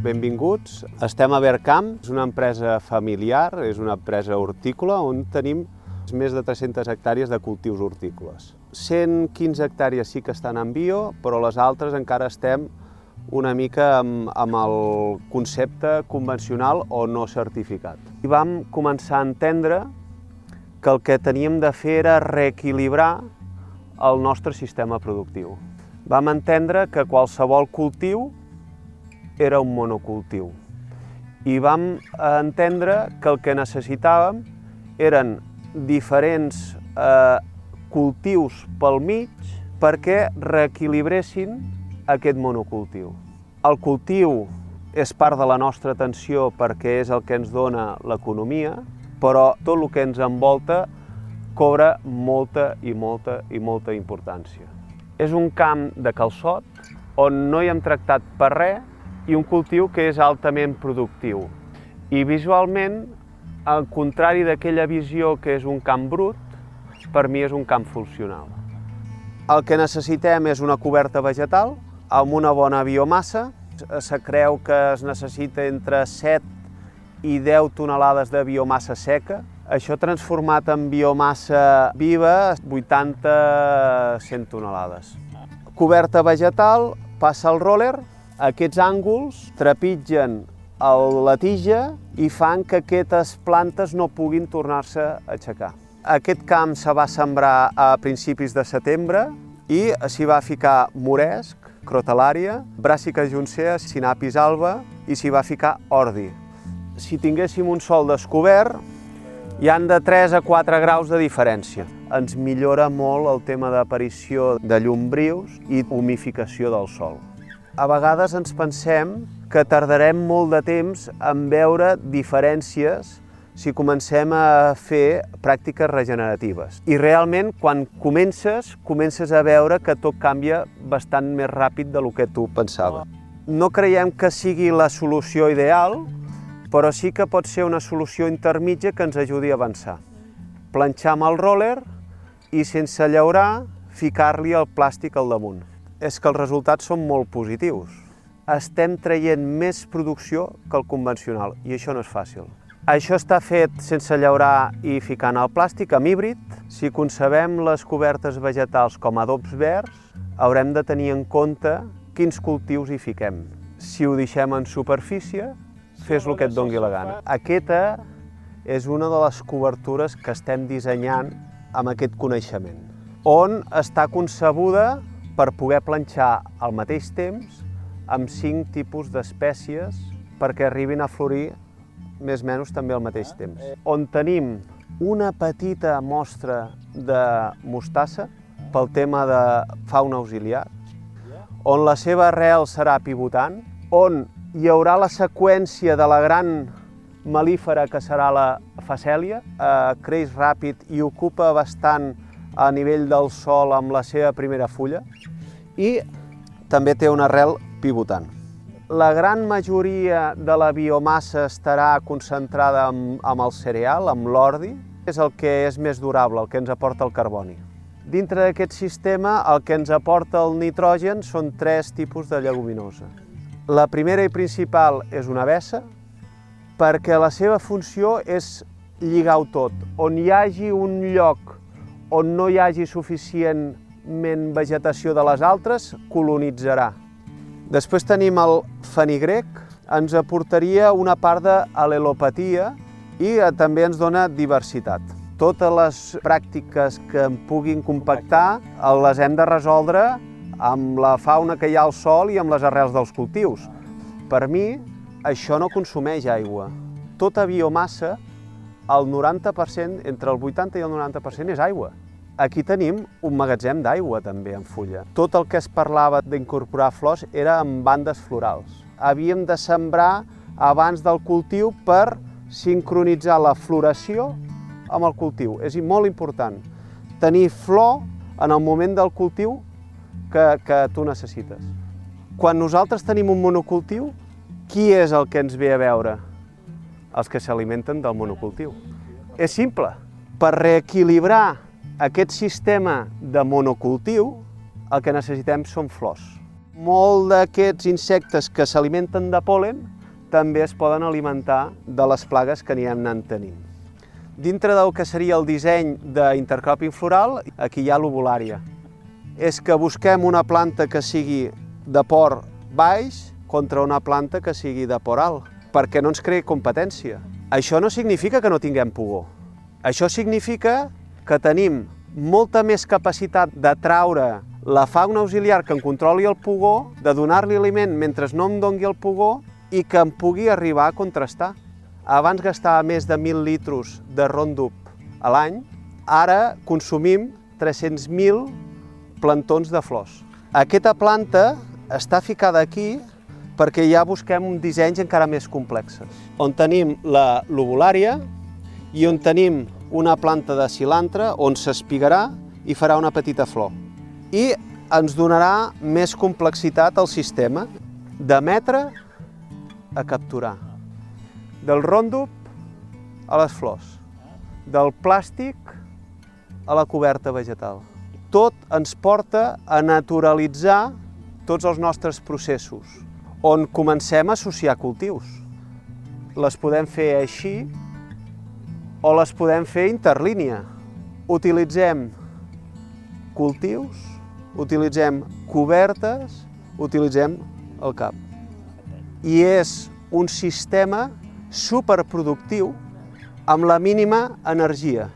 benvinguts. Estem a Vercamp, és una empresa familiar, és una empresa hortícola on tenim més de 300 hectàrees de cultius hortícoles. 115 hectàrees sí que estan en bio, però les altres encara estem una mica amb el concepte convencional o no certificat. I vam començar a entendre que el que teníem de fer era reequilibrar el nostre sistema productiu. Vam entendre que qualsevol cultiu era un monocultiu i vam entendre que el que necessitàvem eren diferents cultius pel mig perquè reequilibressin aquest monocultiu. El cultiu és part de la nostra atenció perquè és el que ens dona l'economia, però tot el que ens envolta cobra molta importància. És un camp de calçot on no hi hem tractat per res i un cultiu que és altament productiu. I visualment, al contrari d'aquella visió que és un camp brut, per mi és un camp funcional. El que necessitem és una coberta vegetal amb una bona biomassa. Se creu que es necessita entre 7 i 10 tonelades de biomassa seca. Això transformat en biomassa viva, 80-100 tonelades. Coberta vegetal, passa el roller, aquests ànguls trepitgen la tija i fan que aquestes plantes no puguin tornar-se a aixecar. Aquest camp se va sembrar a principis de setembre i s'hi va ficar moresc, crotalària, bràssica juncea, sinapis alba i s'hi va ficar ordi. Si tinguéssim un sòl descobert, hi han de 3 a 4 graus de diferència. Ens millora molt el tema d'aparició de llombrius i humificació del sòl. A vegades ens pensem que tardarem molt de temps en veure diferències si comencem a fer pràctiques regeneratives. I realment, quan comences a veure que tot canvia bastant més ràpid del que tu pensaves. No creiem que sigui la solució ideal, però sí que pot ser una solució intermitja que ens ajudi a avançar. Planxar amb el roller i sense llaurar, ficar-li el plàstic al damunt. És que els resultats són molt positius. Estem traient més producció que el convencional i això no és fàcil. Això està fet sense llaurar i ficant el plàstic amb híbrid. Si concebem les cobertes vegetals com a adobs verds, haurem de tenir en compte quins cultius hi fiquem. Si ho deixem en superfície, fes el que et doni la gana. Aquesta és una de les cobertures que estem dissenyant amb aquest coneixement, on està concebuda per poder planxar al mateix temps amb 5 tipus d'espècies perquè arribin a florir més o menys també al mateix temps. On tenim una petita mostra de mostassa pel tema de fauna auxiliar, on la seva arrel serà pivotant, on hi haurà la seqüència de la gran mel·lífera que serà la facèlia, creix ràpid i ocupa bastant a nivell del sòl amb la seva primera fulla i també té una arrel pivotant. La gran majoria de la biomassa estarà concentrada amb el cereal, amb l'ordi, és el que és més durable, el que ens aporta el carboni. Dintre d'aquest sistema, el que ens aporta el nitrogen són 3 tipus de lleguminosa. La primera i principal és una vessa, perquè la seva funció és lligar-ho tot. On hi hagi un lloc on no hi hagi suficientment vegetació de les altres, colonitzarà. Després tenim el fenigrec, ens aportaria una part d'al·lelopatia i també ens dona diversitat. Totes les pràctiques que en puguin compactar les hem de resoldre amb la fauna que hi ha al sòl i amb les arrels dels cultius. Per mi, això no consumeix aigua. Tota biomassa, el 90%, entre el 80 i el 90% és aigua. Aquí tenim un magatzem d'aigua també en fulla. Tot el que es parlava d'incorporar flors era en bandes florals. Havíem de sembrar abans del cultiu per sincronitzar la floració amb el cultiu. És molt important tenir flor en el moment del cultiu que tu necessites. Quan nosaltres tenim un monocultiu, qui és el que ens ve a veure? Els que s'alimenten del monocultiu. És simple. Per reequilibrar aquest sistema de monocultiu, el que necessitem són flors. Molts d'aquests insectes que s'alimenten de pol·len també es poden alimentar de les plagues que anirem anant tenint. Dintre del que seria el disseny d'intercròping floral, aquí hi ha l'ovulària. És que busquem una planta que sigui de port baix contra una planta que sigui de port alt, perquè no ens creï competència. Això no significa que no tinguem pugó. Això significa que tenim molta més capacitat de traure la fauna auxiliar que en controli el pugó, de donar-li aliment mentre no em doni el pugó i que em pugui arribar a contrastar. Abans gastava més de 1.000 litres de Roundup a l'any, ara consumim 300.000 plantons de flors. Aquesta planta està ficada aquí perquè ja busquem dissenys encara més complexes, on tenim l'ovulària i on tenim una planta de cilantre on s'espigarà i farà una petita flor. I ens donarà més complexitat al sistema, d'emetre a capturar. Del Roundup a les flors, del plàstic a la coberta vegetal. Tot ens porta a naturalitzar tots els nostres processos, on comencem a associar cultius. Les podem fer així o les podem fer interlínia. Utilitzem cultius, utilitzem cobertes, utilitzem el cap. I és un sistema superproductiu amb la mínima energia.